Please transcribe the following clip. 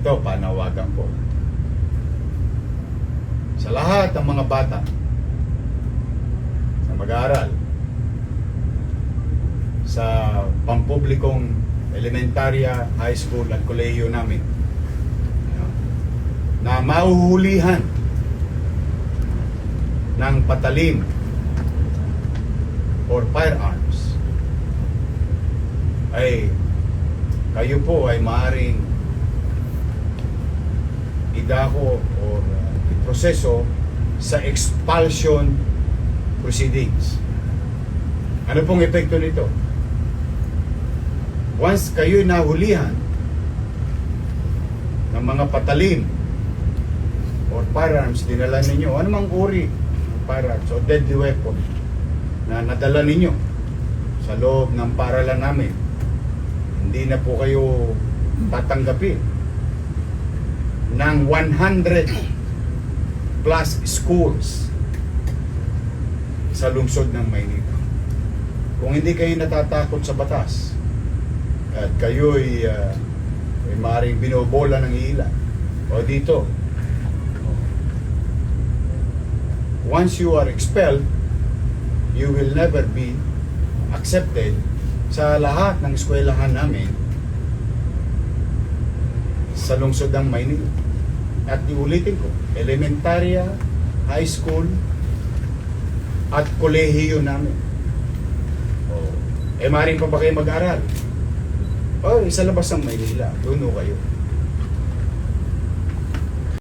ito, panawagan ko. Sa lahat ng mga bata na mag-aaral sa pampublikong elementarya, high school at kolehiyo namin na mahuhulihan ng patalim or firearms, ay kayo po ay maaaring idako or iproseso sa expulsion proceedings. Ano pong epekto nito? Once kayo nahulihan ng mga patalim or firearms, dinala ninyo, anumang uri ng firearms o deadly weapon na nadala ninyo sa loob ng paaralan namin, hindi na po kayo tatanggapin ng 100 plus schools sa lungsod ng Maynila. Kung hindi kayo natatakot sa batas at kayo'y maaaring binobola ng ilan o dito, once you are expelled, you will never be accepted sa lahat ng eskwelahan namin sa lungsod ng Maynila. At iulitin ko, elementarya, high school, at kolehiyo namin. Maaaring pa ba kayo mag-aral? Sa labas ng Maynila, doon kayo.